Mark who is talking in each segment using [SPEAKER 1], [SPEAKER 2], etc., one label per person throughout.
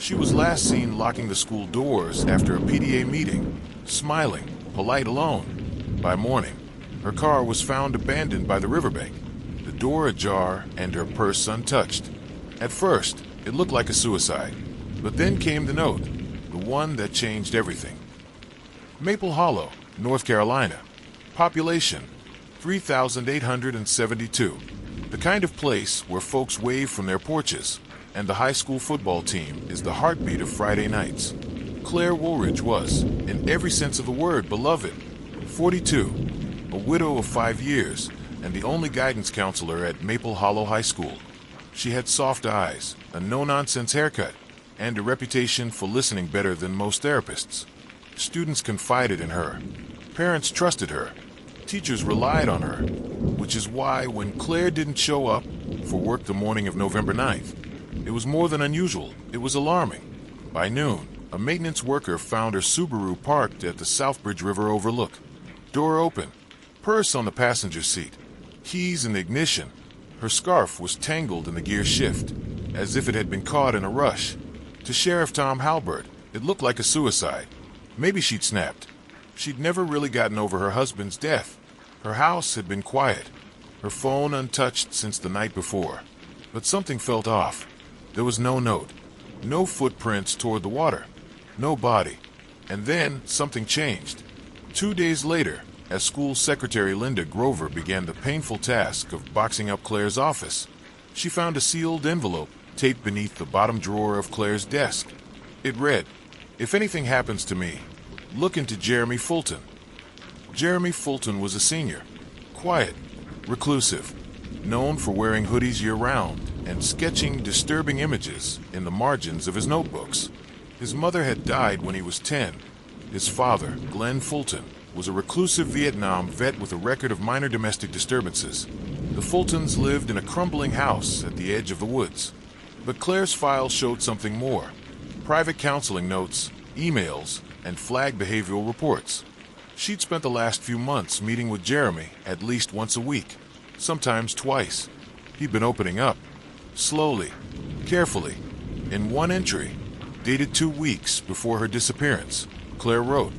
[SPEAKER 1] She was last seen locking the school doors after a PTA meeting, smiling, polite alone. By morning, her car was found abandoned by the riverbank, the door ajar and her purse untouched. At first, it looked like a suicide, but then came the note, the one that changed everything. Maple Hollow, North Carolina. Population, 3,872. The kind of place where folks wave from their porches, and the high school football team is the heartbeat of Friday nights. Claire Woolridge was, in every sense of the word, beloved. 42, a widow of 5 years, and the only guidance counselor at Maple Hollow High School. She had soft eyes, a no-nonsense haircut, and a reputation for listening better than most therapists. Students confided in her. Parents trusted her. Teachers relied on her, which is why when Claire didn't show up for work the morning of November 9th, it was more than unusual. It was alarming. By noon, a maintenance worker found her Subaru parked at the Southbridge River overlook. Door open, purse on the passenger seat, keys in the ignition. Her scarf was tangled in the gear shift, as if it had been caught in a rush. To Sheriff Tom Halbert, it looked like a suicide. Maybe she'd snapped. She'd never really gotten over her husband's death. Her house had been quiet, her phone untouched since the night before. But something felt off. There was no note, no footprints toward the water, no body. And then something changed. 2 days later, as school secretary Linda Grover began the painful task of boxing up Claire's office, she found a sealed envelope taped beneath the bottom drawer of Claire's desk. It read, "If anything happens to me, look into Jeremy Fulton." Jeremy Fulton was a senior, quiet, reclusive, known for wearing hoodies year-round and sketching disturbing images in the margins of his notebooks. His mother had died when he was 10. His father, Glenn Fulton, was a reclusive Vietnam vet with a record of minor domestic disturbances. The Fultons lived in a crumbling house at the edge of the woods. But Claire's file showed something more. Private counseling notes, emails, and flagged behavioral reports. She'd spent the last few months meeting with Jeremy at least once a week, sometimes twice. He'd been opening up, slowly, carefully. In one entry, dated 2 weeks before her disappearance, Claire wrote,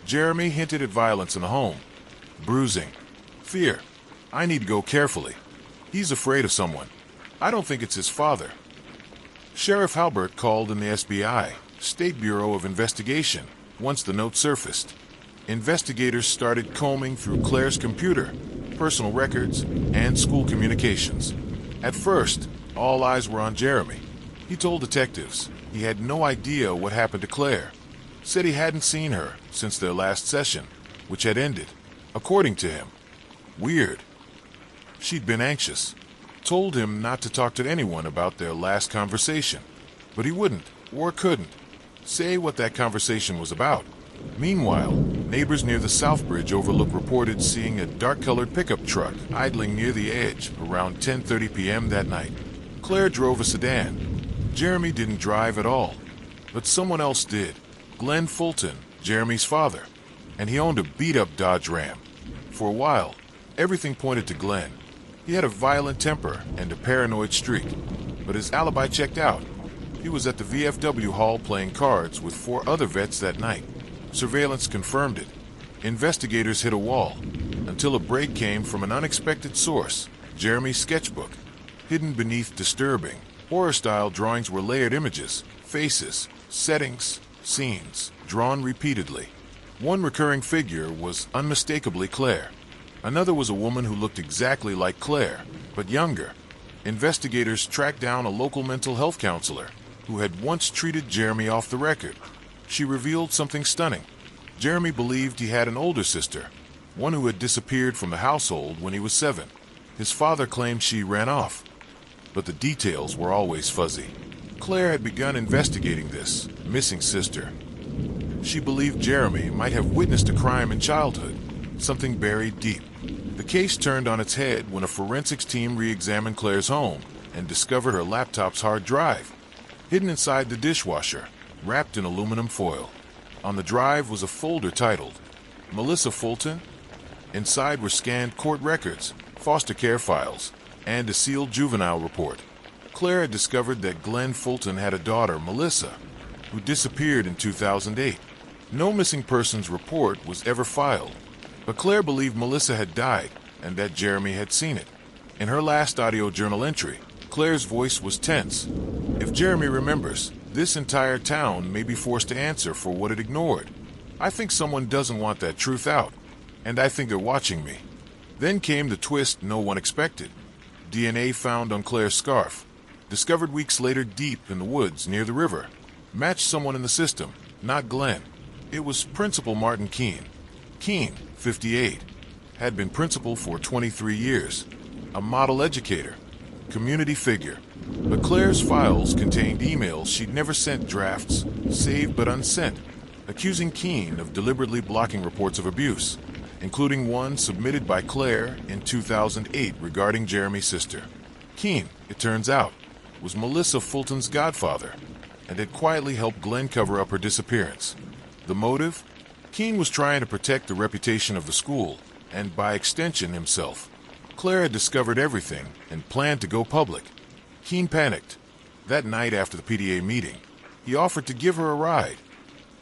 [SPEAKER 1] "Jeremy hinted at violence in the home. Bruising. Fear. I need to go carefully. He's afraid of someone. I don't think it's his father." Sheriff Halbert called in the SBI, State Bureau of Investigation, once the note surfaced. Investigators started combing through Claire's computer, personal records, and school communications. At first, all eyes were on Jeremy. He told detectives he had no idea what happened to Claire. Said he hadn't seen her since their last session, which had ended, according to him. Weird. She'd been anxious. Told him not to talk to anyone about their last conversation. But he wouldn't, or couldn't, say what that conversation was about. Meanwhile, neighbors near the Southbridge overlook reported seeing a dark-colored pickup truck idling near the edge around 10:30 p.m. that night. Claire drove a sedan. Jeremy didn't drive at all, but someone else did. Glenn Fulton, Jeremy's father, and he owned a beat-up Dodge Ram. For a while, everything pointed to Glenn. He had a violent temper and a paranoid streak, but his alibi checked out. He was at the VFW hall playing cards with 4 other vets that night. Surveillance confirmed it. Investigators hit a wall, until a break came from an unexpected source, Jeremy's sketchbook. Hidden beneath disturbing, horror-style drawings were layered images, faces, settings, scenes, drawn repeatedly. One recurring figure was unmistakably Claire. Another was a woman who looked exactly like Claire, but younger. Investigators tracked down a local mental health counselor who had once treated Jeremy off the record. She revealed something stunning. Jeremy believed he had an older sister, one who had disappeared from the household when he was 7. His father claimed she ran off, but the details were always fuzzy. Claire had begun investigating this missing sister. She believed Jeremy might have witnessed a crime in childhood, something buried deep. The case turned on its head when a forensics team re-examined Claire's home and discovered her laptop's hard drive, hidden inside the dishwasher, wrapped in aluminum foil. On the drive was a folder titled Melissa Fulton. Inside were scanned court records, foster care files, and a sealed juvenile report. Claire had discovered that Glenn Fulton had a daughter, Melissa, who disappeared in 2008. No missing persons report was ever filed, but Claire believed Melissa had died and that Jeremy had seen it. In her last audio journal entry, Claire's voice was tense. If Jeremy remembers, this entire town may be forced to answer for what it ignored. I think someone doesn't want that truth out, and I think they're watching me. Then came the twist no one expected. DNA found on Claire's scarf, discovered weeks later deep in the woods near the river, matched someone in the system, not Glenn. It was Principal Martin Keene. Keene, 58, had been principal for 23 years, a model educator, community figure. But Claire's files contained emails she'd never sent, drafts, saved but unsent, accusing Keene of deliberately blocking reports of abuse, including one submitted by Claire in 2008 regarding Jeremy's sister. Keene, it turns out, was Melissa Fulton's godfather and had quietly helped Glenn cover up her disappearance. The motive? Keene was trying to protect the reputation of the school and, by extension, himself. Claire had discovered everything and planned to go public. Keene panicked. That night after the PTA meeting, he offered to give her a ride,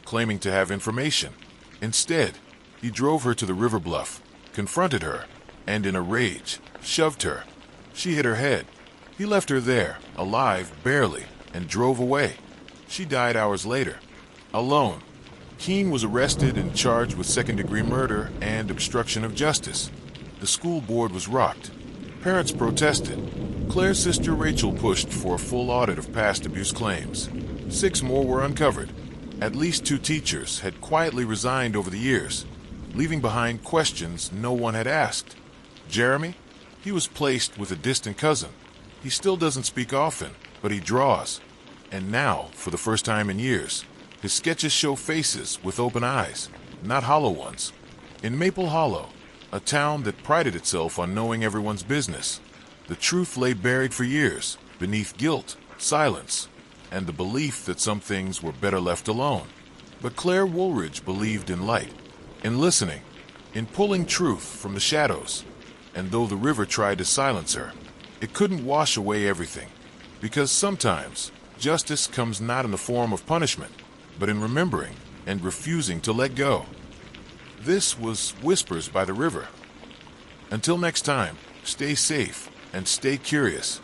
[SPEAKER 1] claiming to have information. Instead, he drove her to the river bluff, confronted her, and in a rage, shoved her. She hit her head. He left her there, alive barely, and drove away. She died hours later, alone. Keene was arrested and charged with second-degree murder and obstruction of justice. The school board was rocked. Parents protested. Claire's sister Rachel pushed for a full audit of past abuse claims. 6 more were uncovered. At least 2 teachers had quietly resigned over the years, leaving behind questions no one had asked. Jeremy? He was placed with a distant cousin. He still doesn't speak often, but he draws. And now, for the first time in years, his sketches show faces with open eyes, not hollow ones. In Maple Hollow, a town that prided itself on knowing everyone's business, the truth lay buried for years beneath guilt, silence, and the belief that some things were better left alone. But Claire Woolridge believed in light, in listening, in pulling truth from the shadows. And though the river tried to silence her, it couldn't wash away everything. Because sometimes justice comes not in the form of punishment, but in remembering and refusing to let go. This was Whispers by the River. Until next time, stay safe and stay curious.